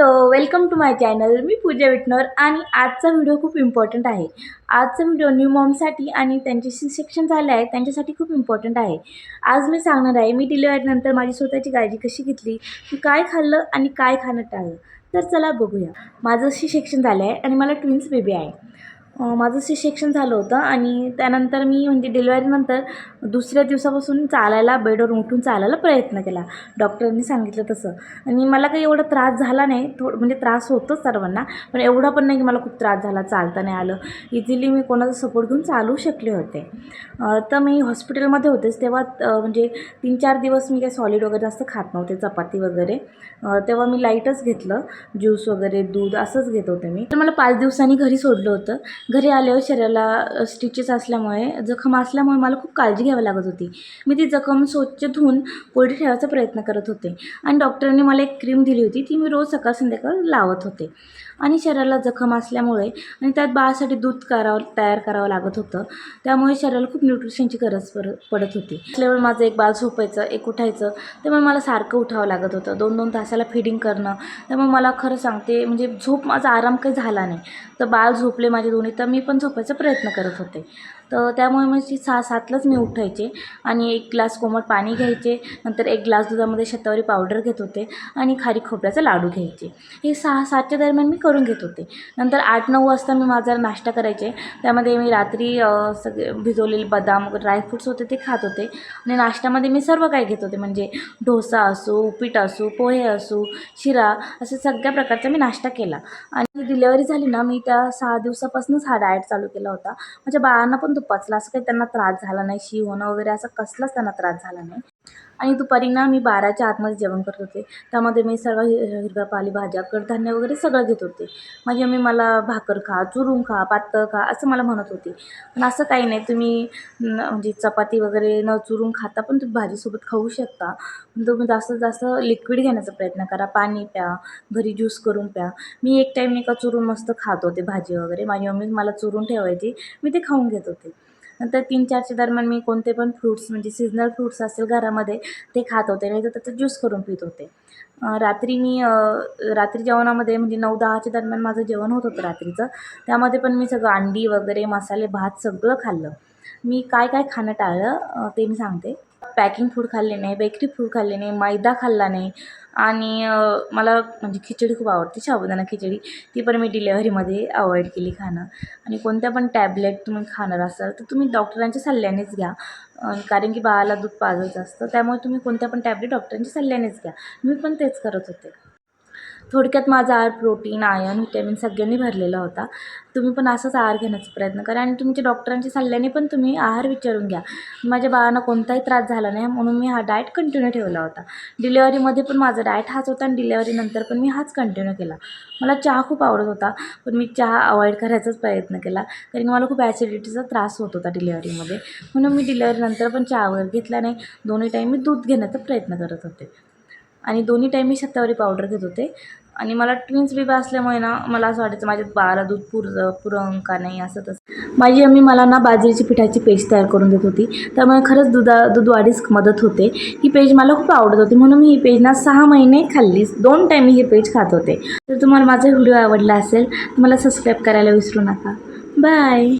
Hello, welcome to my channel. मी पूजा विटनर आणि आजचा व्हिडिओ खूप इम्पॉर्टंट आहे. आजचा व्हिडिओ न्यू मॉमसाठी आणि त्यांचे शिक्षण झाले आहे त्यांच्यासाठी खूप इम्पॉर्टंट आहे. आज मी सांगणार आहे मी डिलिव्हरीनंतर माझी स्वतःची काळजी कशी घेतली, मी काय खाल्लं आणि काय खाणं टाळलं. तर चला बघूया. माझं शिक्षण झालं आहे आणि मला ट्विन्स बेबी आहे. माझं शिक्षण झालं होतं आणि त्यानंतर मी म्हणजे डिलिव्हरीनंतर दुसऱ्या दिवसापासून चालायला बेडवरून उठून चालायला प्रयत्न केला डॉक्टरांनी सांगितलं तसं. आणि मला काही एवढा त्रास झाला नाही. म्हणजे त्रास होतोच सर्वांना, पण एवढा पण नाही की मला खूप त्रास झाला, चालता नाही आलं. इझिली मी कोणाचा सपोर्ट घेऊन चालू शकले होते. तर मी हॉस्पिटलमध्ये होतेच तेव्हा म्हणजे 3-4 दिवस मी काही सॉलिड वगैरे जास्त खात नव्हते, चपाती वगैरे. तेव्हा मी लाईटच घेतलं, ज्यूस वगैरे दूध असंच घेत होते मी. तर मला 5 दिवसांनी घरी सोडलं होतं. घरी आल्यावर शरीराला स्टिचेस असल्यामुळे, जखम असल्यामुळे मला खूप काळजी घ्यावी लागत होती. मी ती जखम स्वच्छ धुवून कोरडी ठेवायचा प्रयत्न करत होते आणि डॉक्टरांनी मला एक क्रीम दिली होती, ती मी रोज सकाळ संध्याकाळ लावत होते. आणि शरीराला जखम असल्यामुळे आणि त्यात बाळासाठी दूध तयार करावं लागत होतं, त्यामुळे शरीराला खूप न्यूट्रिशनची गरज पडत होती. असल्यामुळे माझं एक बाळ झोपायचं, एक उठायचं, त्यामुळे मला सारखं उठावं लागत होतं. 2-2 तासाला फीडिंग करणं, त्यामुळे मला खरं सांगते म्हणजे माझा आराम काही झाला नाही. तर बाळ झोपले माझे दोन्ही, तर मी पण झोपायचा प्रयत्न करत होते. तर त्यामुळे म्हणजे 6-7लाच मी उठायचे आणि 1 ग्लास कोमट पाणी घ्यायचे. नंतर 1 ग्लास दुधामध्ये शतावरी पावडर घेत होते आणि खारीक खोबऱ्याचा लाडू घ्यायचे. हे 6-7च्या दरम्यान मी करून घेत होते. नंतर 8-9 वाजता मी माझा नाश्ता करायचे. त्यामध्ये मी रात्री सगळे भिजवलेले बदाम वगैरे ड्रायफ्रूट्स होते ते खात होते. आणि नाश्त्यामध्ये मी सर्व काही घेत होते, म्हणजे डोसा असो, उपीट असो, पोहे असो, शिरा, असे सगळ्या प्रकारचा मी नाश्ता केला. आणि डिलिव्हरी झाली ना, मी त्या 6 दिवसापासूनच हा डाएट चालू केला होता. माझ्या बाळांना पण तो पचला, असं काही त्यांना त्रास झाला नाही, शी होणं वगैरे असा कसलाच त्यांना त्रास झाला नाही. आणि दुपारी ना मी 12च्या आतमध्ये जेवण करत होते. त्यामध्ये मी सर्व हिरव्या पालेभाज्या, कडधान्य वगैरे सगळं घेत होते. माझी मम्मी मला भाकर खा, चुरून खा, पातळ खा असं मला म्हणत होती. पण असं काही नाही, तुम्ही म्हणजे चपाती वगैरे न चुरून खाता पण तुम्ही भाजीसोबत खाऊ शकता. पण तुम्ही जास्तीत जास्त लिक्विड घेण्याचा प्रयत्न करा, पाणी प्या, घरी ज्यूस करून प्या. मी एक टाईम नाही का चुरून मस्त खात होते भाजी वगैरे. माझी मम्मी मला चुरून ठेवायची, मी ते खाऊन घेत होते. नंतर 3-4च्या दरम्यान मी कोणते पण फ्रूट्स, म्हणजे सीजनल फ्रूट्स असेल घरामध्ये, ते खात होते, नाही तर त्याचं ज्यूस करून पीत होते. रात्री जेवणामध्ये म्हणजे 9-10च्या दरम्यान माझं जेवण होत होतं रात्रीचं. त्यामध्ये पण मी सगळं अंडी वगैरे, मसाले भात सगळं खाल्लं. मी काय काय खाणं टाळलं ते मी सांगते. पॅकिंग फूड खाल्ले नाही, बेकरी फूड खाल्ले नाही, मैदा खाल्ला नाही. आणि मला म्हणजे खिचडी खूप आवडते, साबुदाणा खिचडी, ती पण मी डिलेव्हरीमध्ये अवॉइड केली खाणं. आणि कोणत्या पण टॅबलेट तुम्ही खाणार असाल तर तुम्ही डॉक्टरांच्या सल्ल्यानेच घ्या, कारण की बाळाला दूध पाजायचं असतं, त्यामुळे तुम्ही कोणत्या पण टॅबलेट डॉक्टरांच्या सल्ल्यानेच घ्या. मी पण तेच करत होते. थोडक्यात माझा आहार प्रोटीन, आयर्न, व्हिटॅमिन सगळ्यांनी भरलेला होता. तुम्ही पण असाच आहार घेण्याचा प्रयत्न करा आणि तुमच्या डॉक्टरांच्या सल्ल्याने पण तुम्ही आहार विचारून घ्या. माझ्या बाळांना कोणताही त्रास झाला नाही म्हणून मी हा डाएट कंटिन्यू ठेवला होता. डिलिव्हरीमध्ये पण माझा डाएट हाच होता आणि डिलिव्हरीनंतर पण मी हाच कंटिन्यू केला. मला चहा खूप आवडत होता, पण मी चहा अवॉइड करायचाच प्रयत्न केला, कारण मला खूप ॲसिडिटीचा त्रास होत होता डिलिव्हरीमध्ये. म्हणून मी डिलिव्हरीनंतर पण चहा वगैरे घेतला नाही. दोन्ही टाईम मी दूध घेण्याचा प्रयत्न करत होते आणि दोन्ही टाईम मी शतावरी पावडर घेत होते. आणि मला ट्विन्स बेबी असल्यामुळे ना, मला असं वाटायचं माझ्या बाळाला दूध पुरं का नाही, असं तसं. माझी मम्मी मला ना बाजरीची पिठाची पेस्ट तयार करून देत होती, त्यामुळे खरंच दूध वाढीस मदत होते. ही पेज मला खूप आवडत होती, म्हणून मी ही पेज ना 6 महिने खाल्ली. 2 टाईम मी ही पेज खात होते. तर तुम्हाला माझा व्हिडिओ आवडला असेल तर मला सबस्क्राईब करायला विसरू नका. बाय.